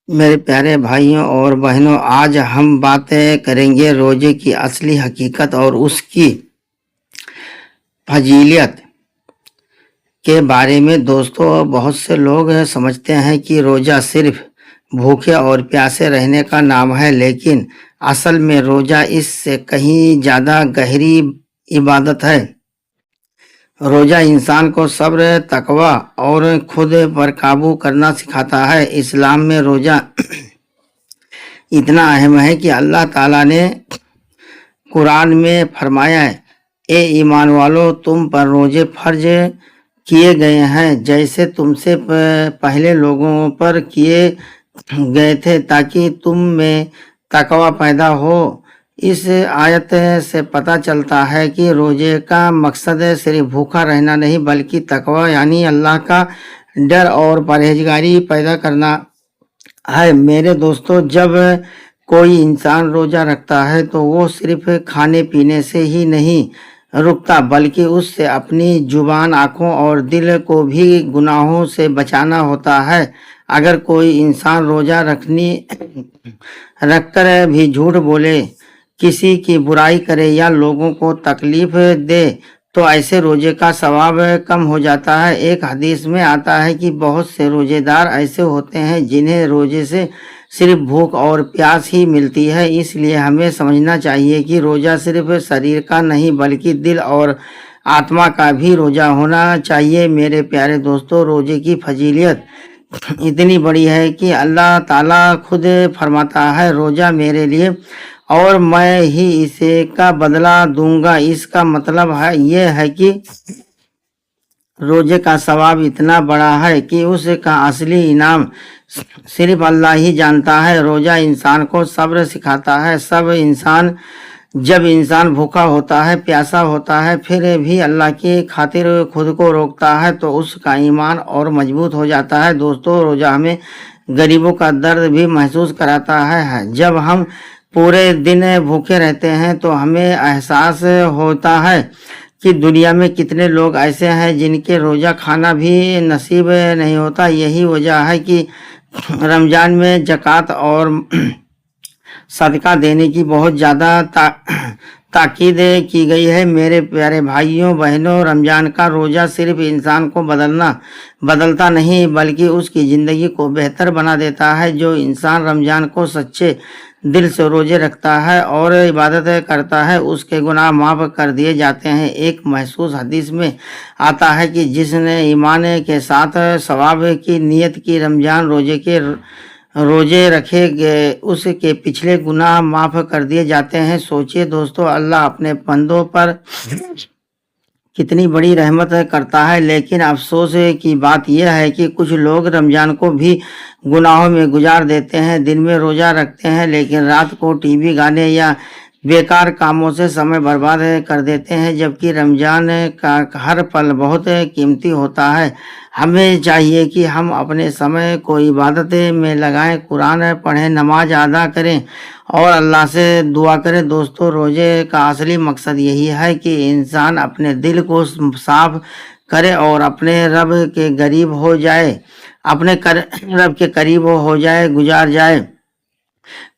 میرے پیارے بھائیوں اور بہنوں، آج ہم باتیں کریں گے روزے کی اصلی حقیقت اور اس کی فضیلت کے بارے میں۔ دوستو، بہت سے لوگ سمجھتے ہیں کہ روزہ صرف بھوکے اور پیاسے رہنے کا نام ہے، لیکن اصل میں روزہ اس سے کہیں زیادہ گہری عبادت ہے۔ روزہ انسان کو صبر، تقوی اور خود پر قابو کرنا سکھاتا ہے۔ اسلام میں روزہ اتنا اہم ہے کہ اللہ تعالیٰ نے قرآن میں فرمایا ہے، اے ایمان والو، تم پر روزے فرض کیے گئے ہیں جیسے تم سے پہلے لوگوں پر کیے گئے تھے تاکہ تم میں تقوی پیدا ہو۔ اس آیت سے پتہ چلتا ہے کہ روزے کا مقصد صرف بھوکا رہنا نہیں بلکہ تقوی یعنی اللہ کا ڈر اور پرہیزگاری پیدا کرنا ہے۔ میرے دوستو، جب کوئی انسان روزہ رکھتا ہے تو وہ صرف کھانے پینے سے ہی نہیں رکتا بلکہ اس سے اپنی زبان، آنکھوں اور دل کو بھی گناہوں سے بچانا ہوتا ہے۔ اگر کوئی انسان روزہ رکھ کر بھی جھوٹ بولے، کسی کی برائی کرے یا لوگوں کو تکلیف دے تو ایسے روزے کا ثواب کم ہو جاتا ہے۔ ایک حدیث میں آتا ہے کہ بہت سے روزے دار ایسے ہوتے ہیں جنہیں روزے سے صرف بھوک اور پیاس ہی ملتی ہے۔ اس لیے ہمیں سمجھنا چاہیے کہ روزہ صرف شریر کا نہیں بلکہ دل اور آتما کا بھی روزہ ہونا چاہیے۔ میرے پیارے دوستو، روزے کی فضیلت اتنی بڑی ہے کہ اللہ تعالیٰ خود فرماتا ہے، روزہ میرے لیے اور میں ہی اسے کا بدلہ دوں گا۔ اس کا مطلب یہ ہے کہ روزے کا ثواب اتنا بڑا ہے کہ اس کا اصلی انعام صرف اللہ ہی جانتا ہے۔ روزہ انسان کو صبر سکھاتا ہے۔ جب انسان بھوکا ہوتا ہے، پیاسا ہوتا ہے، پھر بھی اللہ کی خاطر خود کو روکتا ہے تو اس کا ایمان اور مضبوط ہو جاتا ہے۔ دوستو، روزہ ہمیں غریبوں کا درد بھی محسوس کراتا ہے۔ جب ہم پورے دن بھوکے رہتے ہیں تو ہمیں احساس ہوتا ہے کہ دنیا میں کتنے لوگ ایسے ہیں جن کے روزہ کھانا بھی نصیب نہیں ہوتا۔ یہی وجہ ہے کہ رمضان میں زکوٰۃ اور صدقہ دینے کی بہت زیادہ تاکید کی گئی ہے۔ میرے پیارے بھائیوں بہنوں، رمضان کا روزہ صرف انسان کو بدلتا نہیں بلکہ اس کی زندگی کو بہتر بنا دیتا ہے۔ جو انسان رمضان کو سچے دل سے روزے رکھتا ہے اور عبادت کرتا ہے، اس کے گناہ معاف کر دیے جاتے ہیں۔ ایک مخصوص حدیث میں آتا ہے کہ جس نے ایمان کے ساتھ ثواب کی نیت کی رمضان روزے رکھے گئے، اس کے پچھلے گناہ معاف کر دیے جاتے ہیں۔ سوچئے دوستو، اللہ اپنے بندوں پر کتنی بڑی رحمت کرتا ہے، لیکن افسوس کی بات یہ ہے کہ کچھ لوگ رمضان کو بھی گناہوں میں گزار دیتے ہیں۔ دن میں روزہ رکھتے ہیں لیکن رات کو ٹی وی، گانے یا بیکار کاموں سے سمے برباد کر دیتے ہیں، جبکہ رمضان کا ہر پل بہت قیمتی ہوتا ہے۔ ہمیں چاہیے کہ ہم اپنے سمے کو عبادت میں لگائیں، قرآن پڑھیں، نماز ادا کریں اور اللہ سے دعا کریں۔ دوستو، روزے کا اصلی مقصد یہی ہے کہ انسان اپنے دل کو صاف کرے اور اپنے رب کے قریب ہو جائے، گزار جائے۔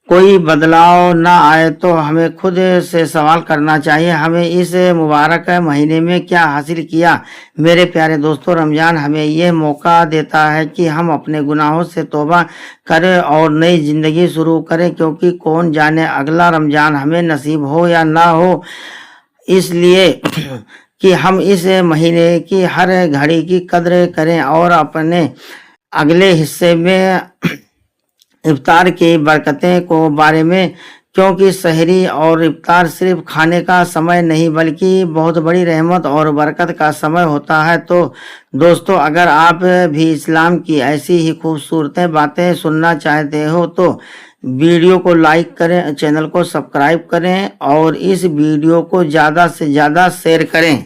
کوئی بدلاؤ نہ آئے تو ہمیں خود سے سوال کرنا چاہیے، ہمیں اس مبارک مہینے میں کیا حاصل کیا؟ میرے پیارے دوستو، رمضان ہمیں یہ موقع دیتا ہے کہ ہم اپنے گناہوں سے توبہ کریں اور نئی زندگی شروع کریں، کیونکہ کون جانے اگلا رمضان ہمیں نصیب ہو یا نہ ہو۔ اس لیے کہ ہم اس مہینے کی ہر گھڑی کی قدر کریں اور اپنے اگلے حصے میں افطار کی برکتیں کو بارے میں، کیونکہ سحری اور افطار صرف کھانے کا سمے نہیں بلکہ بہت بڑی رحمت اور برکت کا سمے ہوتا ہے۔ تو دوستو، اگر آپ بھی اسلام کی ایسی ہی خوبصورت باتیں سننا چاہتے ہو تو ویڈیو کو لائک کریں، چینل کو سبسکرائب کریں اور اس ویڈیو کو زیادہ سے زیادہ شیئر کریں۔